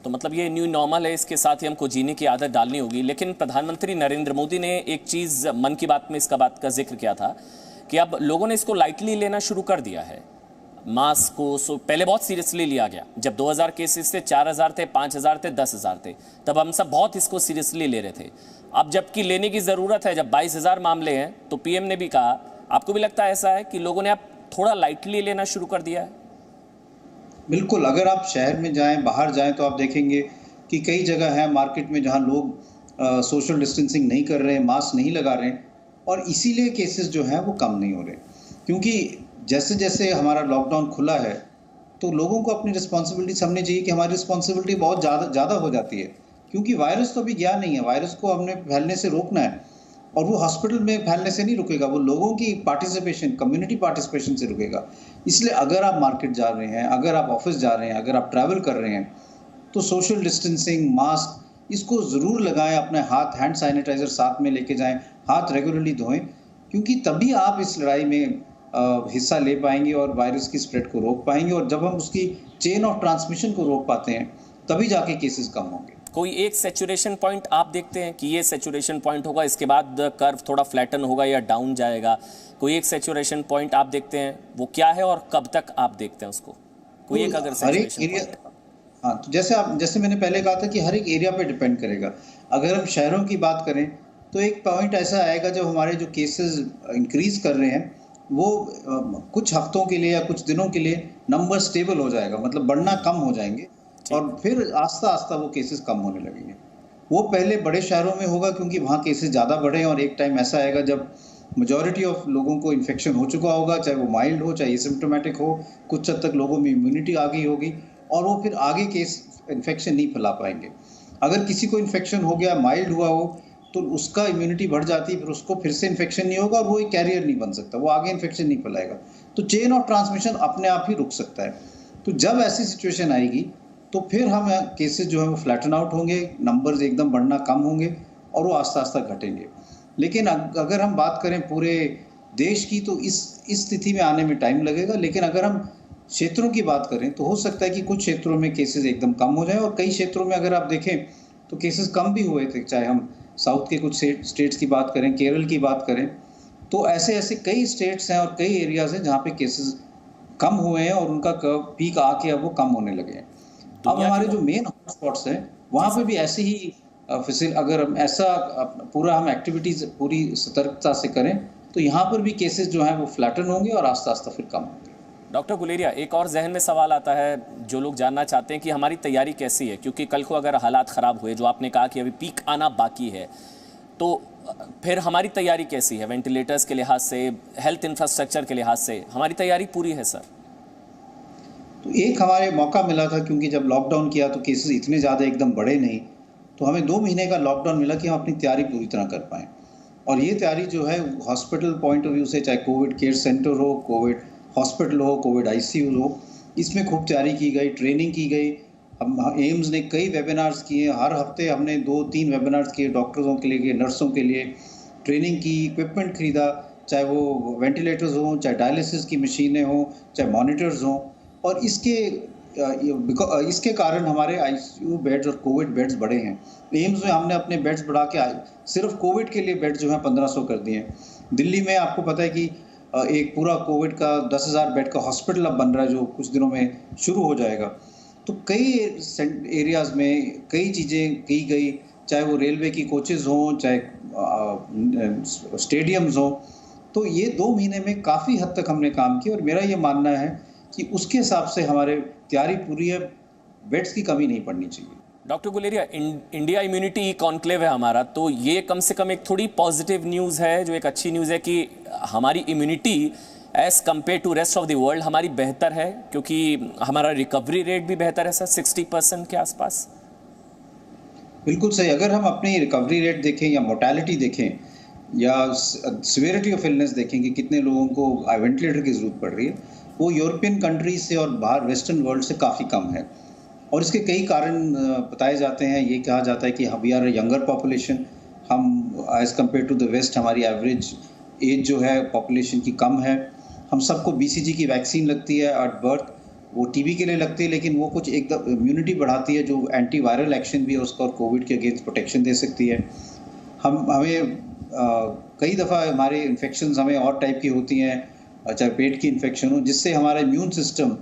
तो मतलब ये न्यू नॉर्मल है, इसके साथ ही हमको जीने की आदत डालनी होगी। लेकिन प्रधानमंत्री नरेंद्र मोदी ने एक चीज़ मन की बात में इसका बात का जिक्र किया था कि अब लोगों ने इसको लाइटली लेना शुरू कर दिया है मास्क को। पहले बहुत सीरियसली लिया गया, जब 2000 केसेस थे, 4000 थे, 5000 थे, 10,000 थे, तब हम सब बहुत इसको सीरियसली ले रहे थे। अब जबकि लेने की ज़रूरत है, जब 22,000 मामले हैं, तो पीएम ने भी कहा, आपको भी लगता है ऐसा है कि लोगों ने अब थोड़ा लाइटली लेना शुरू कर दिया है? बिल्कुल, अगर आप शहर में जाएं, बाहर जाएं, तो आप देखेंगे कि कई जगह है मार्केट में जहां लोग सोशल डिस्टेंसिंग नहीं कर रहे हैं, मास्क नहीं लगा रहे हैं, और इसीलिए केसेस जो हैं वो कम नहीं हो रहे। क्योंकि जैसे जैसे हमारा लॉकडाउन खुला है, तो लोगों को अपनी रिस्पॉन्सिबिलिटी समझनी चाहिए कि हमारी रिस्पॉन्सिबिलिटी बहुत ज़्यादा हो जाती है। क्योंकि वायरस तो अभी गया नहीं है, वायरस को हमने फैलने से रोकना है, और वो हॉस्पिटल में फैलने से नहीं रुकेगा, वो लोगों की पार्टिसिपेशन, कम्युनिटी पार्टिसिपेशन से रुकेगा। इसलिए अगर आप मार्केट जा रहे हैं, अगर आप ऑफिस जा रहे हैं, अगर आप ट्रैवल कर रहे हैं, तो सोशल डिस्टेंसिंग, मास्क, इसको ज़रूर लगाएं, अपने हाथ, हैंड सैनिटाइजर साथ में लेके जाएं, हाथ रेगुलरली धोएं, क्योंकि तभी आप इस लड़ाई में हिस्सा ले पाएंगे और वायरस की स्प्रेड को रोक पाएंगे। और जब हम उसकी चेन ऑफ ट्रांसमिशन को रोक पाते हैं, तभी जाके केसेस कम होंगे। कोई एक सैचुरेशन पॉइंट आप देखते हैं कि ये सैचुरेशन पॉइंट होगा, इसके बाद कर्व थोड़ा फ्लैटन होगा या डाउन जाएगा? कोई एक सैचुरेशन पॉइंट आप देखते हैं, वो क्या है और कब तक आप देखते हैं उसको? कोई एक अगर सैचुरेशन पॉइंट? हाँ, तो जैसे मैंने पहले कहा था कि हर एक एरिया पे डिपेंड करेगा। अगर हम शहरों की बात करें, तो एक पॉइंट ऐसा आएगा जब हमारे जो केसेस इंक्रीज कर रहे हैं, वो कुछ हफ्तों के लिए या कुछ दिनों के लिए नंबर स्टेबल हो जाएगा, मतलब बढ़ना कम हो जाएंगे, और फिर आस्ता आस्ता वो केसेस कम होने लगेंगे। वो पहले बड़े शहरों में होगा, क्योंकि वहाँ केसेस ज़्यादा बढ़े हैं, और एक टाइम ऐसा आएगा जब मेजॉरिटी ऑफ लोगों को इन्फेक्शन हो चुका होगा, चाहे वो माइल्ड हो, चाहे एसिम्प्टोमेटिक हो, कुछ हद तक लोगों में इम्यूनिटी आ गई होगी, और वो फिर आगे केस इन्फेक्शन नहीं फैला पाएंगे। अगर किसी को इन्फेक्शन हो गया, माइल्ड हुआ हो, तो उसका इम्यूनिटी बढ़ जाती है, फिर उसको फिर से इन्फेक्शन नहीं होगा, और वो एक कैरियर नहीं बन सकता, वो आगे इन्फेक्शन नहीं फैलाएगा। तो चेन ऑफ ट्रांसमिशन अपने आप ही रुक सकता है। तो जब ऐसी सिचुएशन आएगी, तो फिर हम केसेस जो है वो फ्लैटन आउट होंगे, नंबर्स एकदम बढ़ना कम होंगे, और वो आस्ता आस्ता घटेंगे। लेकिन अगर हम बात करें पूरे देश की, तो इस स्थिति में आने में टाइम लगेगा। लेकिन अगर हम क्षेत्रों की बात करें, तो हो सकता है कि कुछ क्षेत्रों में केसेस एकदम कम हो जाए, और कई क्षेत्रों में अगर आप देखें तो केसेस कम भी हुए थे। चाहे हम साउथ के कुछ स्टेट्स की बात करें, केरल की बात करें, तो ऐसे ऐसे कई स्टेट्स हैं और कई एरियाज हैं जहाँ पे केसेस कम हुए हैं, और उनका पीक आके अब वो कम होने लगे हैं। अब हमारे जो मेन हॉटस्पॉट्स हैं, वहाँ पे भी ऐसे ही अगर हम ऐसा पूरा हम एक्टिविटीज पूरी सतर्कता से करें, तो यहाँ पर भी केसेस जो हैं वो फ्लैटन होंगे और आस्ता आस्ता फिर कम होंगे। डॉक्टर गुलेरिया, एक और जहन में सवाल आता है, जो लोग जानना चाहते हैं कि हमारी तैयारी कैसी है, क्योंकि कल को अगर हालात ख़राब हुए, जो आपने कहा कि अभी पीक आना बाकी है, तो फिर हमारी तैयारी कैसी है? वेंटिलेटर्स के लिहाज से, हेल्थ इंफ्रास्ट्रक्चर के लिहाज से हमारी तैयारी पूरी है सर? तो एक हमारे मौका मिला था, क्योंकि जब लॉकडाउन किया तो केसेस इतने ज़्यादा एकदम बढ़े नहीं, तो हमें 2 महीने का लॉकडाउन मिला कि हम अपनी तैयारी पूरी तरह कर पाएँ। और ये तैयारी जो है हॉस्पिटल पॉइंट ऑफ व्यू से, चाहे कोविड केयर सेंटर हो, कोविड हॉस्पिटल हो, कोविड आईसीयू हो, इसमें खूब तैयारी की गई, ट्रेनिंग की गई। हम एम्स ने कई वेबिनार्स किए, हर हफ्ते हमने 2-3 वेबिनार्स किए, डॉक्टरों के लिए, नर्सों के लिए ट्रेनिंग की, इक्विपमेंट खरीदा, चाहे वो वेंटिलेटर्स हों, चाहे डायलिसिस की मशीनें हों, चाहे मॉनिटर्स हों। और इसके कारण हमारे आईसीयू बेड्स और कोविड बेड्स बढ़े हैं। एम्स में हमने अपने बेड्स बढ़ा के सिर्फ कोविड के लिए बेड्स जो हैं 1500 कर दिए हैं। दिल्ली में आपको पता है कि एक पूरा कोविड का 10,000 बेड का हॉस्पिटल अब बन रहा है, जो कुछ दिनों में शुरू हो जाएगा। तो कई एरियाज़ में कई चीज़ें की गई, चाहे वो रेलवे की कोचेज़ हों, चाहे स्टेडियम्स हों। तो ये 2 महीने में काफ़ी हद तक हमने काम किया, और मेरा ये मानना है कि उसके हिसाब से हमारे तैयारी पूरी है, बेड्स की कमी नहीं पड़नी चाहिए। Doctor Guleria, India immunity conclave है हमारा, तो ये कम से कम एक थोड़ी पॉजिटिव न्यूज़ है, जो एक अच्छी न्यूज़ है कि हमारी immunity as compared to rest of the world हमारी बेहतर है, क्योंकि हमारा रिकवरी रेट भी बेहतर है सर, 60% के आसपास। बिल्कुल सही। अगर हम अपनी रिकवरी रेट देखें, या मोर्टेलिटी देखें, या सिवियरिटी ऑफ इलनेस देखें कि कितने लोगों को वेंटिलेटर की ज़रूरत पड़ रही है, वो यूरोपियन कंट्रीज से और बाहर वेस्टर्न वर्ल्ड से काफ़ी कम है। और इसके कई कारण बताए जाते हैं। ये कहा जाता है कि वी आर यंगर पॉपुलेशन, हम as compared to the west हमारी एवरेज एज जो है पॉपुलेशन की कम है। हम सबको बीसीजी की वैक्सीन लगती है एट बर्थ, वो टीबी के लिए लगती है, लेकिन वो कुछ एकदम इम्यूनिटी बढ़ाती है, जो एंटीवायरल एक्शन भी है उसका, और कोविड के अगेंस्ट प्रोटेक्शन दे सकती है। हमें कई दफ़ा हमारे इन्फेक्शंस हमें और टाइप की होती हैं, चाहे पेट की इन्फेक्शन हो, जिससे हमारा इम्यून सिस्टम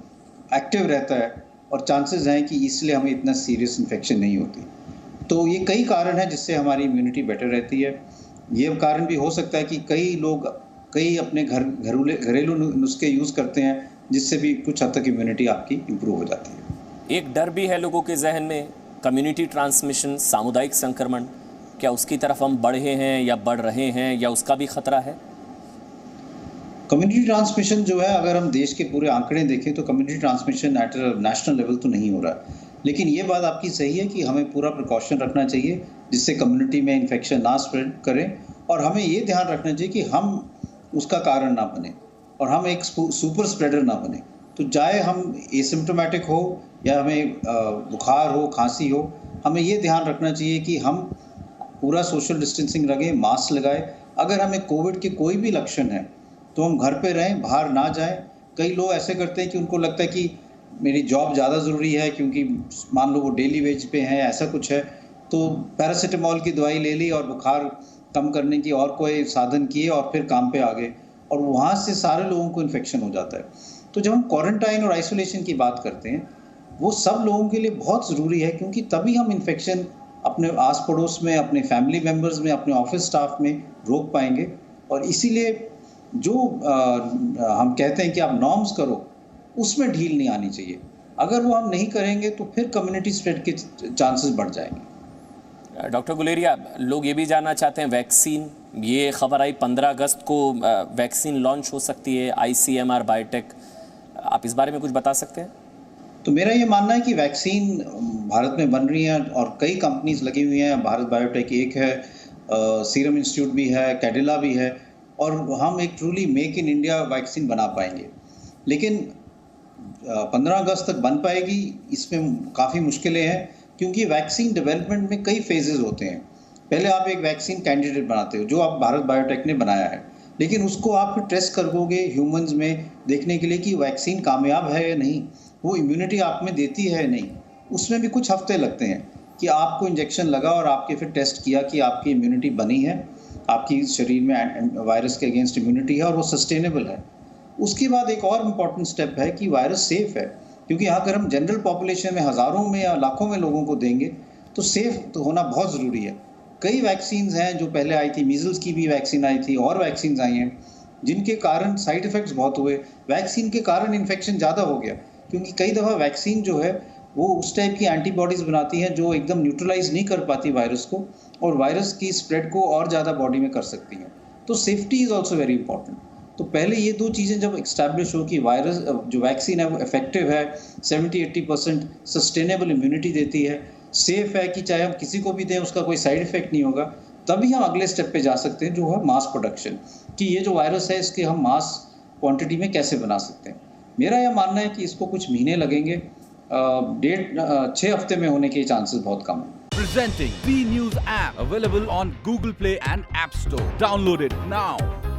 एक्टिव रहता है और चांसेस हैं कि इसलिए हमें इतना सीरियस इन्फेक्शन नहीं होती। तो ये कई कारण हैं जिससे हमारी इम्यूनिटी बेटर रहती है। ये कारण भी हो सकता है कि कई अपने घरेलू नुस्खे यूज़ करते हैं, जिससे भी कुछ हद तक इम्यूनिटी आपकी इम्प्रूव हो जाती है। एक डर भी है लोगों के जहन में, कम्युनिटी ट्रांसमिशन, सामुदायिक संक्रमण, क्या उसकी तरफ हम बढ़े हैं या बढ़ रहे हैं, या उसका भी खतरा है? कम्युनिटी ट्रांसमिशन जो है, अगर हम देश के पूरे आंकड़े देखें तो community transmission at national level तो नहीं हो रहा, लेकिन ये बात आपकी सही है कि हमें पूरा प्रिकॉशन रखना चाहिए जिससे कम्युनिटी में इन्फेक्शन ना स्प्रेड करें, और हमें ये ध्यान रखना चाहिए कि हम उसका कारण ना बने और हम एक सुपर स्प्रेडर ना बने। तो चाहे हम एसिम्प्टोमेटिक हो या हमें बुखार हो, खांसी हो, हमें ये ध्यान रखना चाहिए कि हम पूरा सोशल डिस्टेंसिंग रखें, मास्क लगाएं। अगर हमें कोविड के कोई भी लक्षण है तो हम घर पे रहें, बाहर ना जाएं। कई लोग ऐसे करते हैं कि उनको लगता है कि मेरी जॉब ज़्यादा ज़रूरी है, क्योंकि मान लो वो डेली वेज पे हैं, ऐसा कुछ है, तो पैरासीटामोल की दवाई ले ली और बुखार कम करने की और कोई साधन किए और फिर काम पे आ गए, और वहाँ से सारे लोगों को इन्फेक्शन हो जाता है। तो जब हम क्वारंटाइन और आइसोलेशन की बात करते हैं, वो सब लोगों के लिए बहुत ज़रूरी है, क्योंकि तभी हम इन्फेक्शन अपने आस पड़ोस में, अपने फैमिली मेम्बर्स में, अपने ऑफिस स्टाफ में रोक पाएंगे। और इसीलिए जो हम कहते हैं कि आप नॉर्म्स करो, उसमें ढील नहीं आनी चाहिए। अगर वो हम नहीं करेंगे तो फिर कम्युनिटी स्प्रेड के चांसेस बढ़ जाएंगे। डॉक्टर गुलेरिया, लोग ये भी जानना चाहते हैं वैक्सीन, ये खबर आई 15 अगस्त को वैक्सीन लॉन्च हो सकती है, ICMR बायोटेक, आप इस बारे में कुछ बता सकते हैं? तो मेरा ये मानना है कि वैक्सीन भारत में बन रही है और कई कंपनीज लगी हुई हैं। भारत बायोटेक एक है, सीरम इंस्टीट्यूट भी है, कैडिला भी है, और हम एक truly make in India vaccine बना पाएंगे। लेकिन 15 अगस्त तक बन पाएगी, इसमें काफ़ी मुश्किलें हैं, क्योंकि वैक्सीन डेवलपमेंट में कई फेजेस होते हैं। पहले आप एक वैक्सीन कैंडिडेट बनाते हो, जो आप भारत बायोटेक ने बनाया है, लेकिन उसको आप फिर टेस्ट करोगे ह्यूमंस में देखने के लिए कि वैक्सीन कामयाब है या नहीं, वो इम्यूनिटी आप में देती है या नहीं। उसमें भी कुछ हफ्ते लगते हैं कि आपको इंजेक्शन लगा और आपके फिर टेस्ट किया कि आपकी इम्यूनिटी बनी है, आपकी शरीर में वायरस के अगेंस्ट इम्यूनिटी है और वो सस्टेनेबल है। उसके बाद एक और इम्पॉर्टेंट स्टेप है कि वायरस सेफ है, क्योंकि अगर हम जनरल पॉपुलेशन में हज़ारों में या लाखों में लोगों को देंगे तो सेफ तो होना बहुत ज़रूरी है। कई वैक्सीन्स हैं जो पहले आई थी, मीजल्स की भी वैक्सीन आई थी और वैक्सीन्स आई हैं, जिनके कारण साइड इफ़ेक्ट्स बहुत हुए। वैक्सीन के कारण इन्फेक्शन ज़्यादा हो गया, क्योंकि कई दफ़ा वैक्सीन जो है वो उस टाइप की एंटीबॉडीज़ बनाती हैं जो एकदम न्यूट्रलाइज नहीं कर पाती वायरस को, और वायरस की स्प्रेड को और ज़्यादा बॉडी में कर सकती हैं। तो safety is also very important. तो पहले ये दो चीज़ें जब इस्टेब्लिश हो कि वायरस जो वैक्सीन है वो इफेक्टिव है, 70-80% सस्टेनेबल इम्यूनिटी देती है, सेफ है कि चाहे हम किसी को भी दें उसका कोई साइड इफेक्ट नहीं होगा, तभी हम अगले स्टेप पे जा सकते हैं, जो है मास प्रोडक्शन, कि ये जो वायरस है इसके हम मास क्वांटिटी में कैसे बना सकते हैं। मेरा यह मानना है कि इसको कुछ महीने लगेंगे, 6 हफ्ते में होने के चांसेस बहुत कम है। Presenting B News app, available on Google Play and App Store. Download it now.